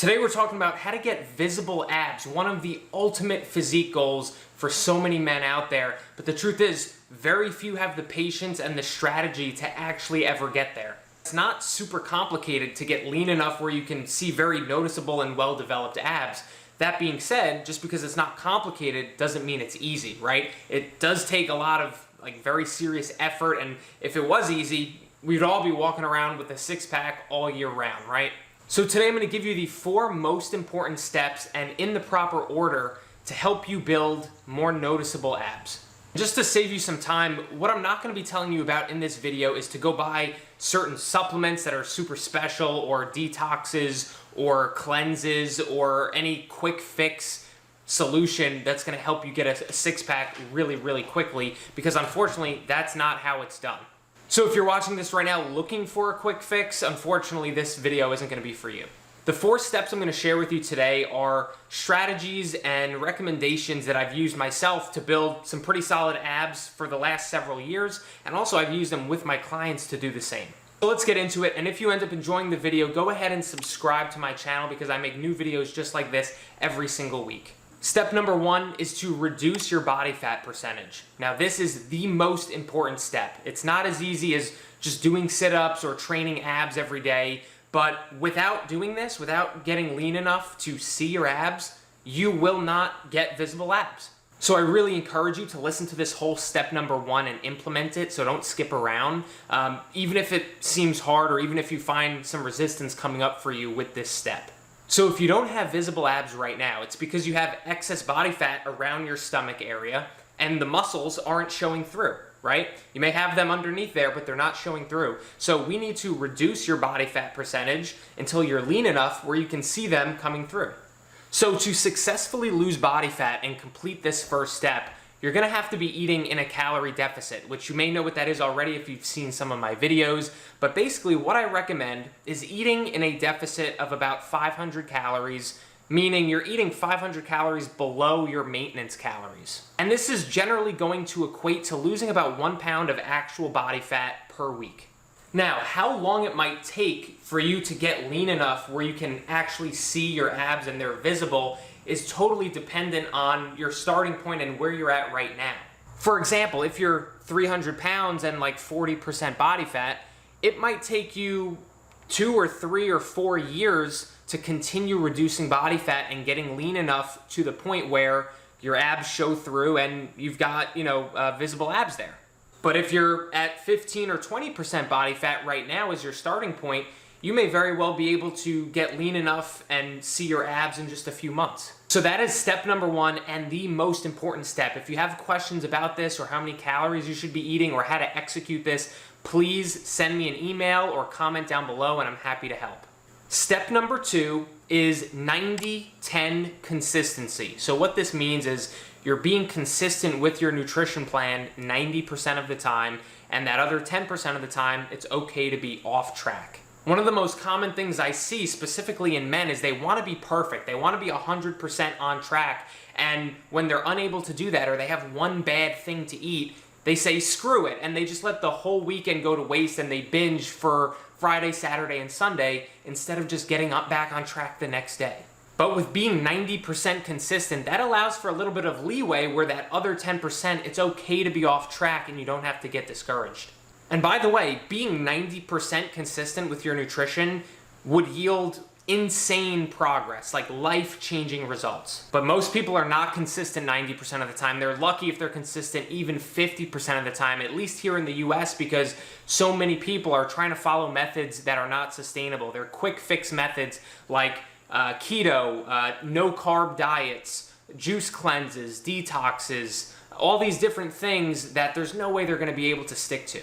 Today we're talking about how to get visible abs, one of the ultimate physique goals for so many men out there. But the truth is, very few have the patience and the strategy to actually ever get there. It's not super complicated to get lean enough where you can see very noticeable and well-developed abs. That being said, just because it's not complicated doesn't mean it's easy, right? It does take a lot of very serious effort, and if it was easy, we'd all be walking around with a six-pack all year round, right? So today I'm going to give you the 4 most important steps and in the proper order to help you build more noticeable abs. Just to save you some time, what I'm not going to be telling you about in this video is to go buy certain supplements that are super special, or detoxes or cleanses, or any quick fix solution that's going to help you get a six-pack really quickly, because unfortunately that's not how it's done. So if you're watching this right now looking for a quick fix, unfortunately this video isn't going to be for you. The 4 steps I'm going to share with you today are strategies and recommendations that I've used myself to build some pretty solid abs for the last several years, and also I've used them with my clients to do the same. So let's get into it, and if you end up enjoying the video, go ahead and subscribe to my channel because I make new videos just like this every single week. Step number 1 is to reduce your body fat percentage. Now this is the most important step. It's not as easy as just doing sit-ups or training abs every day, but without doing this, without getting lean enough to see your abs, you will not get visible abs. So I really encourage you to listen to this whole step number 1 and implement it, so don't skip around, even if it seems hard or even if you find some resistance coming up for you with this step. So if you don't have visible abs right now, it's because you have excess body fat around your stomach area and the muscles aren't showing through, right? You may have them underneath there, but they're not showing through. So we need to reduce your body fat percentage until you're lean enough where you can see them coming through. So to successfully lose body fat and complete this first step, you're going to have to be eating in a calorie deficit, which you may know what that is already if you've seen some of my videos. But basically what I recommend is eating in a deficit of about 500 calories, meaning you're eating 500 calories below your maintenance calories. And this is generally going to equate to losing about 1 pound of actual body fat per week. Now, how long it might take for you to get lean enough where you can actually see your abs and they're visible is totally dependent on your starting point and where you're at right now. For example, if you're 300 pounds and like 40% body fat, it might take you 2 or 3 or 4 years to continue reducing body fat and getting lean enough to the point where your abs show through and you've got, visible abs there. But if you're at 15 or 20% body fat right now as your starting point, you may very well be able to get lean enough and see your abs in just a few months. So that is step number 1 and the most important step. If you have questions about this or how many calories you should be eating or how to execute this, please send me an email or comment down below and I'm happy to help. Step number 2 is 90-10 consistency. So what this means is you're being consistent with your nutrition plan 90% of the time, and that other 10% of the time, it's okay to be off track. One of the most common things I see, specifically in men, is they want to be perfect. They want to be 100% on track, and when they're unable to do that or they have one bad thing to eat, they say screw it, and they just let the whole weekend go to waste and they binge for Friday, Saturday, and Sunday instead of just getting back on track the next day. But with being 90% consistent, that allows for a little bit of leeway where that other 10%, it's okay to be off track and you don't have to get discouraged. And by the way, being 90% consistent with your nutrition would yield insane progress, like life-changing results. But most people are not consistent 90% of the time. They're lucky if they're consistent even 50% of the time, at least here in the US, because so many people are trying to follow methods that are not sustainable. They're quick fix methods like keto, no-carb diets, juice cleanses, detoxes, all these different things that there's no way they're going to be able to stick to.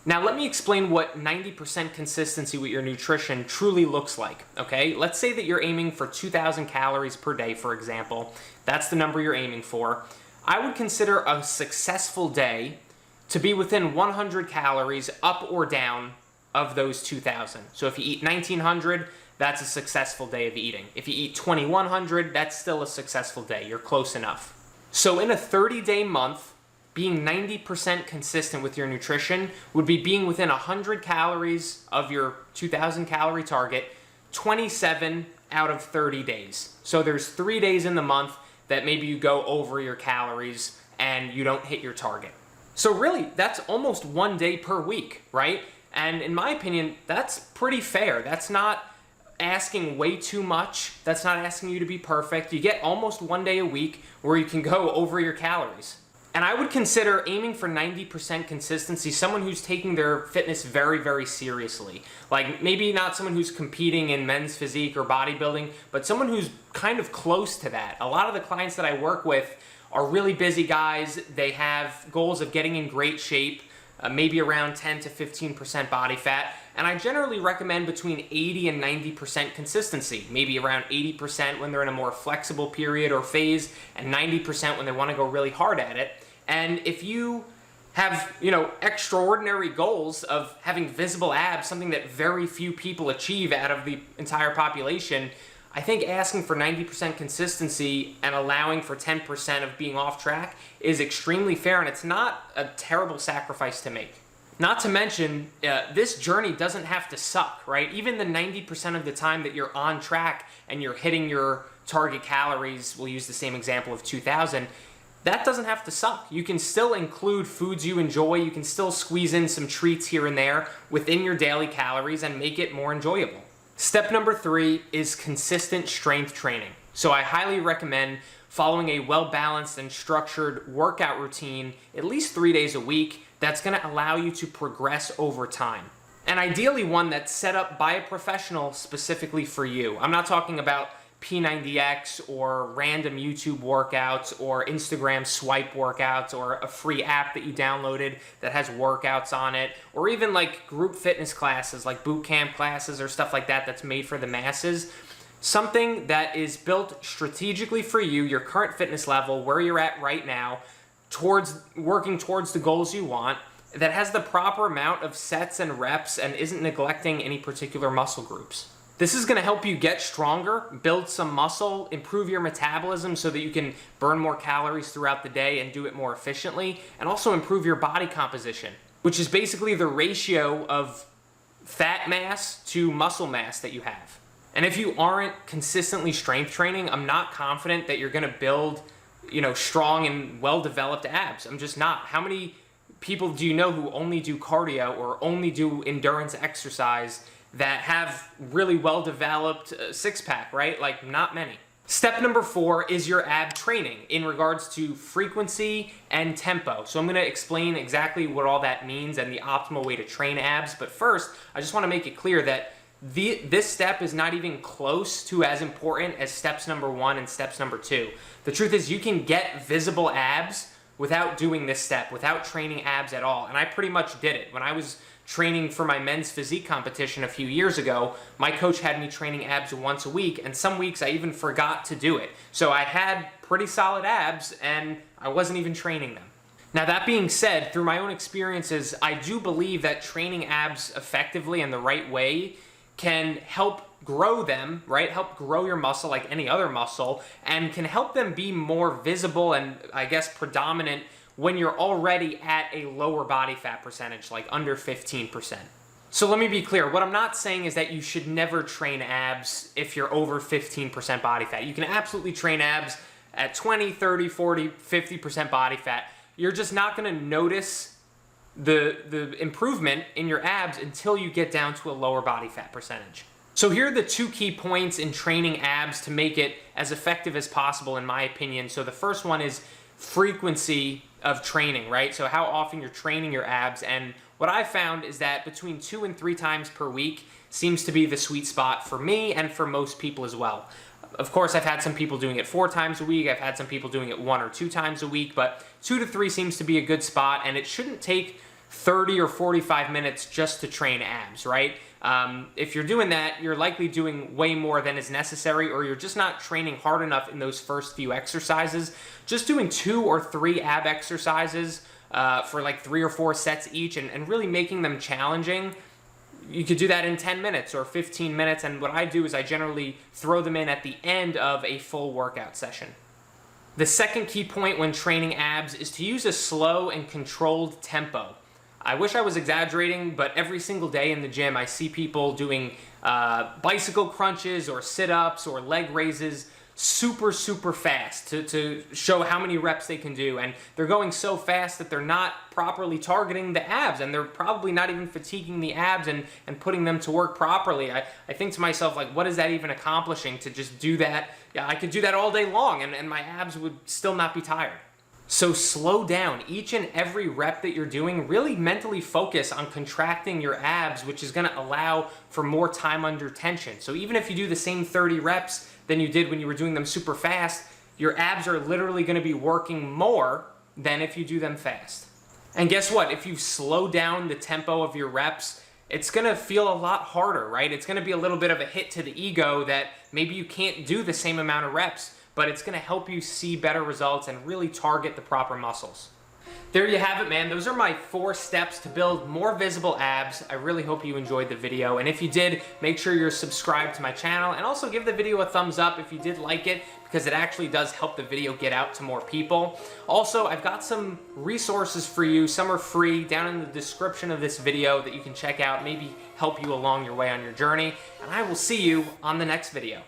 Now let me explain what 90% consistency with your nutrition truly looks like, okay? Let's say that you're aiming for 2,000 calories per day, for example. That's the number you're aiming for. I would consider a successful day to be within 100 calories up or down of those 2,000. So if you eat 1,900, that's a successful day of eating. If you eat 2,100, that's still a successful day. You're close enough. So in a 30-day month, being 90% consistent with your nutrition would be being within 100 calories of your 2,000 calorie target 27 out of 30 days. So there's 3 days in the month that maybe you go over your calories and you don't hit your target. So really, that's almost 1 day per week, right? And in my opinion, that's pretty fair. That's not asking way too much. That's not asking you to be perfect. You get almost 1 day a week where you can go over your calories. And I would consider aiming for 90% consistency someone who's taking their fitness very, very seriously. Like maybe not someone who's competing in men's physique or bodybuilding, but someone who's kind of close to that. A lot of the clients that I work with are really busy guys. They have goals of getting in great shape, maybe around 10 to 15% body fat. And I generally recommend between 80 and 90% consistency, maybe around 80% when they're in a more flexible period or phase, and 90% when they want to go really hard at it. And if you have, extraordinary goals of having visible abs, something that very few people achieve out of the entire population, I think asking for 90% consistency and allowing for 10% of being off track is extremely fair, and it's not a terrible sacrifice to make. Not to mention, this journey doesn't have to suck, right? Even the 90% of the time that you're on track and you're hitting your target calories, we'll use the same example of 2,000, that doesn't have to suck. You can still include foods you enjoy. You can still squeeze in some treats here and there within your daily calories and make it more enjoyable. Step number 3 is consistent strength training. So I highly recommend following a well-balanced and structured workout routine at least 3 days a week that's going to allow you to progress over time. And ideally one that's set up by a professional specifically for you. I'm not talking about P90X or random YouTube workouts or Instagram swipe workouts or a free app that you downloaded that has workouts on it, or even like group fitness classes like boot camp classes or stuff like that that's made for the masses. Something that is built strategically for you, your current fitness level, where you're at right now, working towards the goals you want, that has the proper amount of sets and reps and isn't neglecting any particular muscle groups. This is going to help you get stronger, build some muscle, improve your metabolism so that you can burn more calories throughout the day and do it more efficiently, and also improve your body composition, which is basically the ratio of fat mass to muscle mass that you have. And if you aren't consistently strength training, I'm not confident that you're going to build, strong and well-developed abs. I'm just not. How many people do you know who only do cardio or only do endurance exercise that have really well-developed six-pack, right? Like, not many. Step number 4 is your ab training in regards to frequency and tempo. So I'm going to explain exactly what all that means and the optimal way to train abs. But first, I just want to make it clear that this step is not even close to as important as steps number 1 and steps number 2. The truth is you can get visible abs without doing this step, without training abs at all. And I pretty much did it. When I was training for my men's physique competition a few years ago, my coach had me training abs once a week, and some weeks I even forgot to do it. So I had pretty solid abs, and I wasn't even training them. Now that being said, through my own experiences, I do believe that training abs effectively and the right way can help grow them, right? Help grow your muscle like any other muscle, and can help them be more visible and, I guess, predominant when you're already at a lower body fat percentage, like under 15%. So let me be clear. What I'm not saying is that you should never train abs if you're over 15% body fat. You can absolutely train abs at 20, 30, 40, 50% body fat. You're just not going to notice the improvement in your abs until you get down to a lower body fat percentage. So here are the 2 key points in training abs to make it as effective as possible, in my opinion. So the first one is frequency of training, right? So how often you're training your abs. And what I found is that between 2 and 3 times per week seems to be the sweet spot for me and for most people as well. Of course, I've had some people doing it 4 times a week. I've had some people doing it 1 or 2 times a week, but 2 to 3 seems to be a good spot, and it shouldn't take 30 or 45 minutes just to train abs, right? If you're doing that, you're likely doing way more than is necessary, or you're just not training hard enough in those first few exercises. Just doing 2 or 3 ab exercises for like 3 or 4 sets each and really making them challenging. You could do that in 10 minutes or 15 minutes, and what I do is I generally throw them in at the end of a full workout session. The second key point when training abs is to use a slow and controlled tempo. I wish I was exaggerating, but every single day in the gym, I see people doing bicycle crunches or sit-ups or leg raises super fast to show how many reps they can do, and they're going so fast that they're not properly targeting the abs, and they're probably not even fatiguing the abs and putting them to work properly. I think to myself, like, what is that even accomplishing to just do that? Yeah, I could do that all day long and my abs would still not be tired. So slow down. Each and every rep that you're doing, really mentally focus on contracting your abs, which is going to allow for more time under tension. So even if you do the same 30 reps than you did when you were doing them super fast, your abs are literally going to be working more than if you do them fast. And guess what? If you slow down the tempo of your reps, it's going to feel a lot harder, right? It's going to be a little bit of a hit to the ego that maybe you can't do the same amount of reps, but it's going to help you see better results and really target the proper muscles. There you have it, man. Those are my 4 steps to build more visible abs. I really hope you enjoyed the video, and if you did, make sure you're subscribed to my channel, and also give the video a thumbs up if you did like it, because it actually does help the video get out to more people. Also, I've got some resources for you. Some are free down in the description of this video that you can check out, maybe help you along your way on your journey, and I will see you on the next video.